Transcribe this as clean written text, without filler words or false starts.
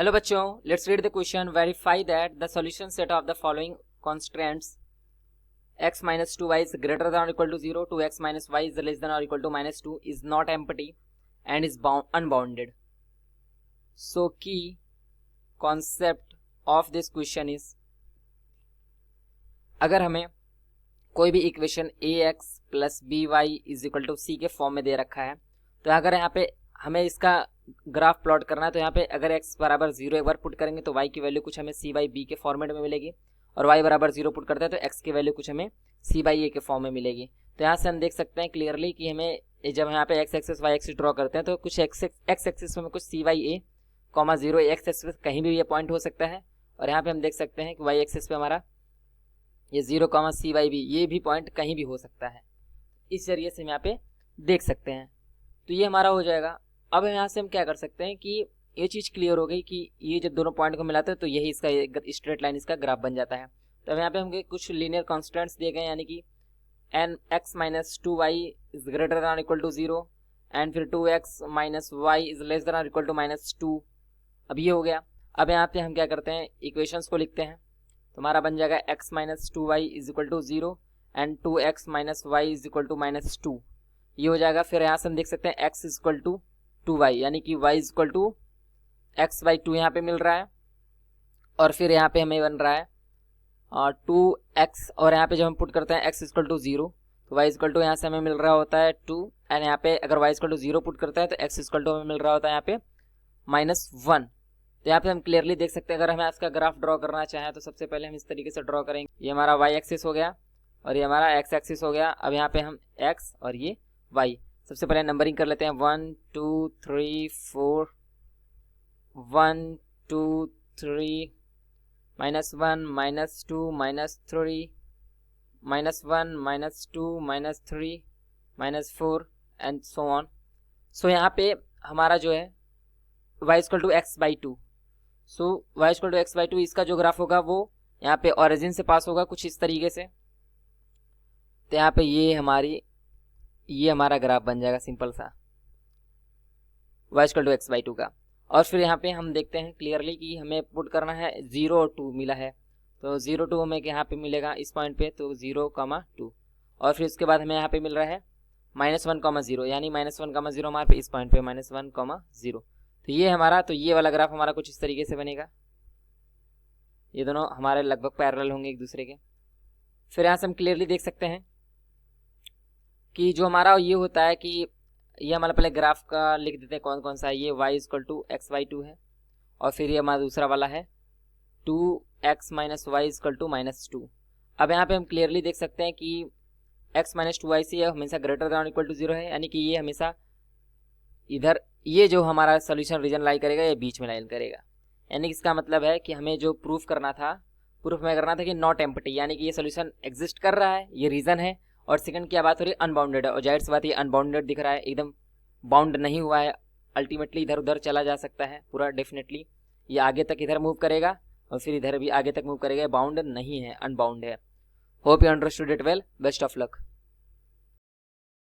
Hello बच्चों, let's read the question. Verify that the solution set of the following constants x minus 2y is greater than or equal to 0, 2x minus y is less than or equal to minus 2 is not empty and is unbounded. So key concept of this question is, अगर हमें कोई भी equation ax plus by is equal to c के form में दे रखा है, तो अगर यहाँ पे हमें इसका ग्राफ प्लॉट करना है तो यहाँ पे अगर x बराबर 0 एक बार पुट करेंगे तो y की वैल्यू कुछ हमें c बाई बी के फॉर्मेट में मिलेगी, और y बराबर 0 पुट करते हैं तो x की वैल्यू कुछ हमें c बाई ए के फॉर्म में मिलेगी. तो यहाँ से हम देख सकते हैं क्लियरली कि हमें जब यहाँ पे x axis y axis draw करते हैं तो कुछ x एक्सिस में कुछ c by A comma 0 x axis कहीं भी ये पॉइंट हो सकता है, और यहाँ पे हम देख सकते हैं कि y एक्सिस पे हमारा ये 0 कॉमा c बाई बी ये भी पॉइंट कहीं भी हो सकता है. इस जरिए से हम यहाँ पे देख सकते हैं. तो ये हमारा हो जाएगा. अब यहाँ से हम क्या कर सकते हैं कि ये चीज़ क्लियर हो गई कि ये जब दोनों पॉइंट को मिलाते हैं तो यही इसका स्ट्रेट लाइन इसका ग्राफ बन जाता है. तो अब यहाँ पे हमके कुछ लीनियर कॉन्स्टेंट्स दिए गए, यानी कि an x minus 2y is greater than equal to 0 and फिर 2x minus y is less than equal to minus 2. अब ये हो गया. अब यहाँ पे हम क्या करते हैं, इक्वेशंस को लिखते हैं. तो हमारा बन जाएगा x minus 2y is equal to 0 and 2x minus y is equal to minus 2. ये हो जाएगा. फिर यहाँ से हम देख सकते हैं x is equal to 2y, यानी कि y is equal to x by 2 यहाँ पे मिल रहा है, और फिर यहाँ पे हमें बन रहा है 2x, और यहाँ पे जब हम पुट करते हैं x इक्वल टू 0 तो y इक्वल टू यहाँ से हमें मिल रहा होता है 2, एंड यहाँ पे अगर y इक्वल टू 0 पुट करते हैं तो x इक्वल टू हमें मिल रहा होता है यहाँ पे माइनस 1. तो यहाँ पे हम क्लियरली देख सकते हैं. अगर हमें इसका ग्राफ ड्रॉ करना चाहें तो सबसे पहले हम इस तरीके से ड्रॉ करेंगे. ये हमारा y एक्सिस हो गया और ये हमारा x एक्सिस हो गया. अब यहाँ पे हम x और ये y, सबसे पहले नंबरिंग कर लेते हैं. 1 2 3 4 1 2 3 minus 1 minus 2 minus 3 minus 1 minus 2 minus 3 minus 4 and so on. So यहाँ पे हमारा जो है y equal to x by 2. So y equal to x by 2 इसका जो ग्राफ होगा वो यहाँ पे ऑरिजिन से पास होगा कुछ इस तरीके से. तो यहाँ पे ये हमारा ग्राफ बन जाएगा सिंपल सा y equal to x by 2 का. और फिर यहाँ पे हम देखते हैं क्लियरली कि हमें पुट करना है 0 और 2 मिला है, तो 0 2 हमें यहाँ पे मिलेगा इस पॉइंट पे, तो 0 2, और फिर उसके बाद हमें यहाँ पे मिल रहा है माइनस 1 0, यानी माइनस 1 0 हमारे पे इस पॉइंट पे माइनस 1 0. तो ये हमारा, तो ये वाला ग्राफ हमारा कुछ इस तरीके से बनेगा. ये दोनों हमारे लगभग पैरेलल होंगे एक दूसरे के. फिर यहाँ से हम क्लियरली देख सकते हैं कि जो हमारा ये होता है कि ये हमारा पहले ग्राफ का लिख देते हैं कौन कौन सा है. ये y equal to x by 2 है, और फिर ये हमारा दूसरा वाला है 2x minus y equal to minus 2. अब यहाँ पे हम क्लियरली देख सकते हैं कि x माइनस 2y से हमेशा ग्रेटर देन इक्वल टू 0 है, यानी कि ये हमेशा इधर, ये जो हमारा सोल्यूशन रीजन लाई करेगा ये बीच में लाइन करेगा. यानी कि इसका मतलब है कि हमें जो प्रूफ करना था, प्रूफ में करना था कि नॉट एम्प्टी, यानी कि ये सोल्यूशन एग्जिस्ट कर रहा है, ये रीजन है. और सेकंड क्या बात हो रही है, अनबाउंडेड है, और जाहिर सी बात ये अनबाउंडेड दिख रहा है, एकदम बाउंड नहीं हुआ है. अल्टीमेटली इधर उधर चला जा सकता है पूरा, डेफिनेटली ये आगे तक इधर मूव करेगा और फिर इधर भी आगे तक मूव करेगा. बाउंड नहीं है, अनबाउंड है. Hope you understood it well. Best of luck.